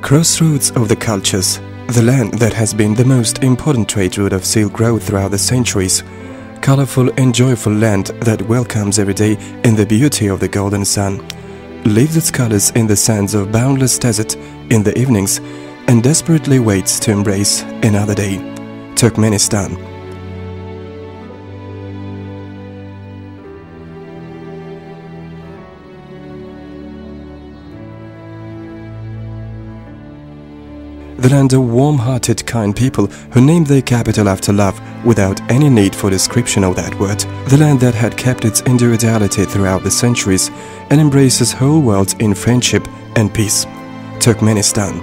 Crossroads of the cultures, the land that has been the most important trade route of Silk Road throughout the centuries. Colorful and joyful land that welcomes every day in the beauty of the golden sun. Leaves its colors in the sands of boundless desert in the evenings and desperately waits to embrace another day. Turkmenistan. The land of warm-hearted, kind people who named their capital after love without any need for description of that word. The land that had kept its individuality throughout the centuries and embraces whole world in friendship and peace. Turkmenistan.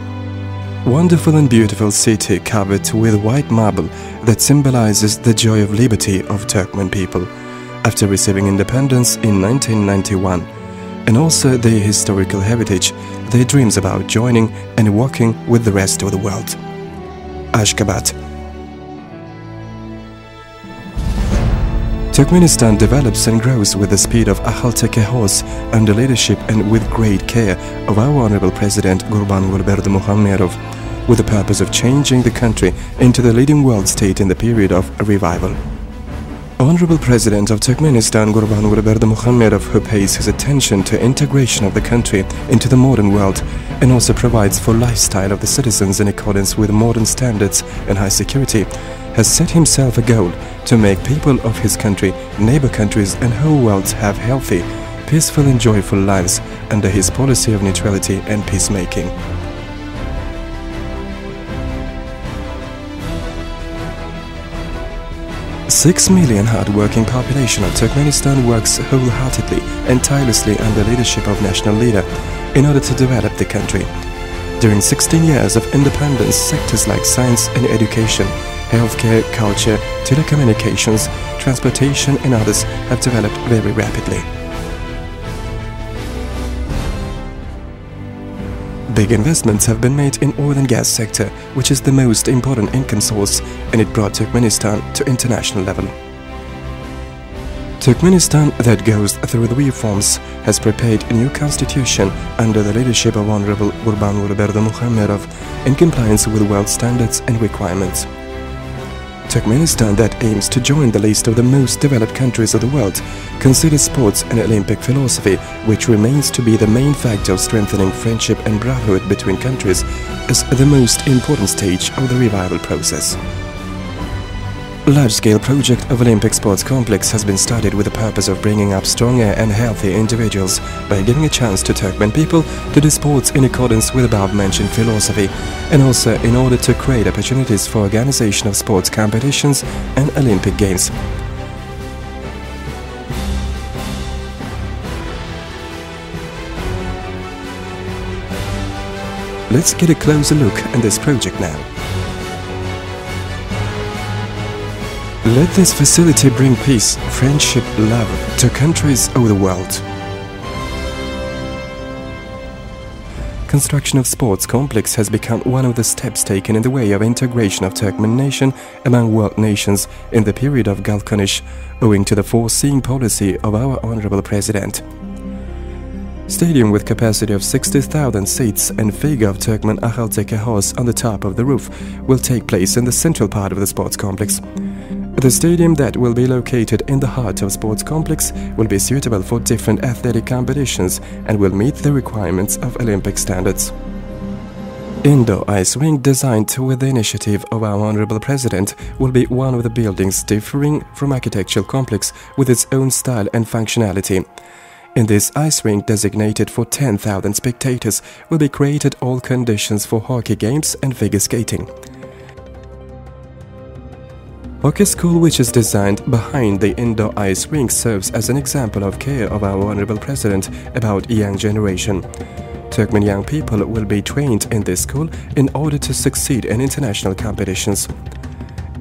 Wonderful and beautiful city covered with white marble that symbolizes the joy of liberty of Turkmen people after receiving independence in 1991. And also their historical heritage, their dreams about joining and walking with the rest of the world. Ashgabat. Turkmenistan develops and grows with the speed of a Halteke horse under leadership and with great care of our Honorable President Gurbanguly Berdimuhamedov, with the purpose of changing the country into the leading world state in the period of revival. Honorable President of Turkmenistan Gurbanguly Berdimuhamedov, who pays his attention to integration of the country into the modern world and also provides for lifestyle of the citizens in accordance with modern standards and high security, has set himself a goal to make people of his country, neighbor countries and whole world have healthy, peaceful and joyful lives under his policy of neutrality and peacemaking. Six million hard-working population of Turkmenistan works wholeheartedly and tirelessly under leadership of national leader in order to develop the country. During 16 years of independence, sectors like science and education, healthcare, culture, telecommunications, transportation and others have developed very rapidly. Big investments have been made in oil and gas sector, which is the most important income source, and it brought Turkmenistan to international level. Turkmenistan, that goes through the reforms, has prepared a new constitution under the leadership of Honorable Gurbanguly Berdimuhamedov in compliance with world standards and requirements. Turkmenistan, that aims to join the list of the most developed countries of the world, considers sports and Olympic philosophy, which remains to be the main factor of strengthening friendship and brotherhood between countries, as the most important stage of the revival process. Large-scale project of Olympic sports complex has been started with the purpose of bringing up stronger and healthy individuals by giving a chance to Turkmen people to do sports in accordance with above-mentioned philosophy, and also in order to create opportunities for organization of sports competitions and Olympic Games. Let's get a closer look at this project now. Let this facility bring peace, friendship, love to countries over the world. Construction of sports complex has become one of the steps taken in the way of integration of Turkmen nation among world nations in the period of Galkanish, owing to the foreseeing policy of our Honorable President. Stadium with capacity of 60,000 seats and figure of Turkmen Halteke horse on the top of the roof will take place in the central part of the sports complex. The stadium that will be located in the heart of sports complex will be suitable for different athletic competitions and will meet the requirements of Olympic standards. Indoor ice rink designed with the initiative of our Honorable President will be one of the buildings differing from architectural complex with its own style and functionality. In this ice rink designated for 10,000 spectators will be created all conditions for hockey games and figure skating. Hockey school, which is designed behind the indoor ice rink, serves as an example of care of our Honorable President about young generation. Turkmen young people will be trained in this school in order to succeed in international competitions.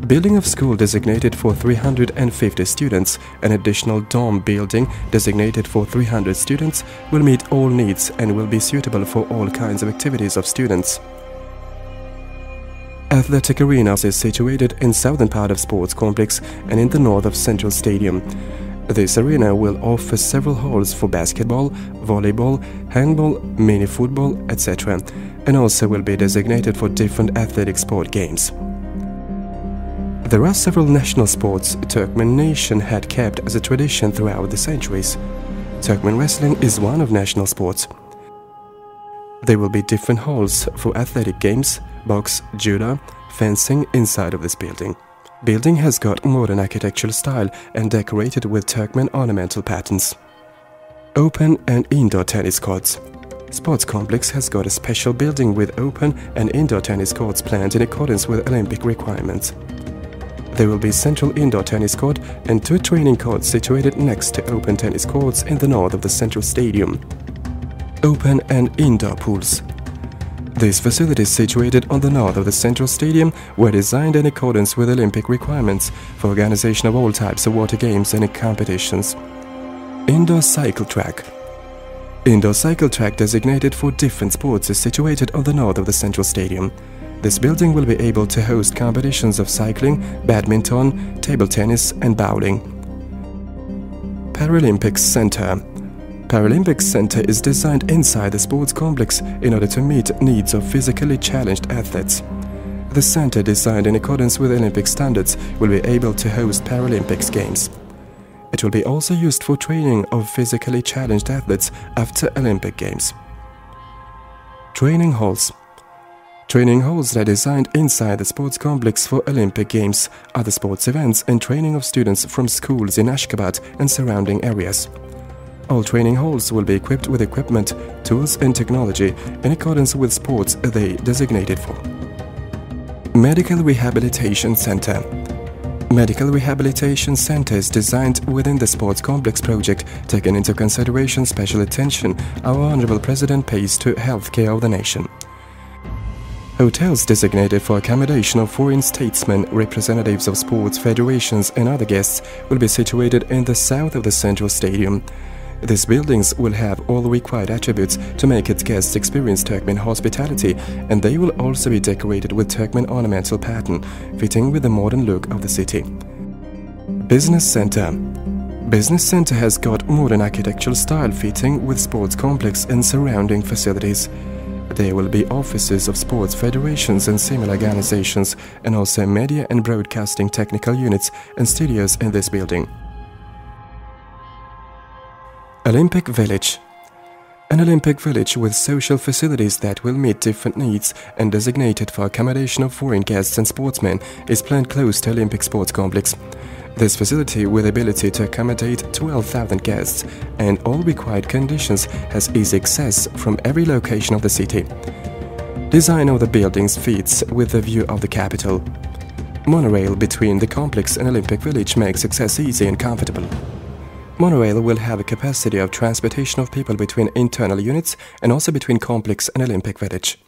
Building of school designated for 350 students, an additional dorm building designated for 300 students will meet all needs and will be suitable for all kinds of activities of students. Athletic Arenas is situated in southern part of sports complex and in the north of central stadium. This arena will offer several halls for basketball, volleyball, handball, mini football, etc. and also will be designated for different athletic sport games. There are several national sports Turkmenistan had kept as a tradition throughout the centuries. Turkmen wrestling is one of national sports. There will be different halls for athletic games, box, judo, fencing inside of this building. Building has got modern architectural style and decorated with Turkmen ornamental patterns. Open and indoor tennis courts. Sports complex has got a special building with open and indoor tennis courts planned in accordance with Olympic requirements. There will be central indoor tennis court and 2 training courts situated next to open tennis courts in the north of the central stadium. Open and indoor pools. These facilities situated on the north of the central stadium were designed in accordance with Olympic requirements for organization of all types of water games and competitions. Indoor cycle track. Indoor cycle track designated for different sports is situated on the north of the central stadium. This building will be able to host competitions of cycling, badminton, table tennis and bowling. Paralympics Center. Paralympics Center is designed inside the sports complex in order to meet needs of physically challenged athletes. The center, designed in accordance with Olympic standards, will be able to host Paralympics Games. It will be also used for training of physically challenged athletes after Olympic Games. Training halls. Training halls are designed inside the sports complex for Olympic Games, other sports events and training of students from schools in Ashgabat and surrounding areas. All training halls will be equipped with equipment, tools and technology in accordance with sports they designated for. Medical Rehabilitation Center. Medical Rehabilitation Center is designed within the sports complex project, taking into consideration special attention our Honorable President pays to healthcare of the nation. Hotels designated for accommodation of foreign statesmen, representatives of sports federations and other guests will be situated in the south of the central stadium. These buildings will have all the required attributes to make its guests experience Turkmen hospitality, and they will also be decorated with Turkmen ornamental pattern, fitting with the modern look of the city. Business Center. Business Center has got modern architectural style fitting with sports complex and surrounding facilities. There will be offices of sports federations and similar organizations, and also media and broadcasting technical units and studios in this building. Olympic Village. An Olympic village with social facilities that will meet different needs and designated for accommodation of foreign guests and sportsmen is planned close to Olympic Sports Complex. This facility, with the ability to accommodate 12,000 guests and all required conditions, has easy access from every location of the city. Design of the buildings fits with the view of the capital. Monorail between the complex and Olympic Village makes access easy and comfortable. Monorail will have a capacity of transportation of people between internal units and also between complex and Olympic Village.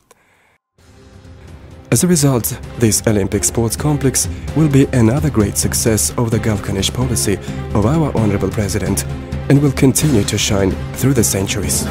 As a result, this Olympic Sports Complex will be another great success of the Galkanish policy of our Honorable President and will continue to shine through the centuries.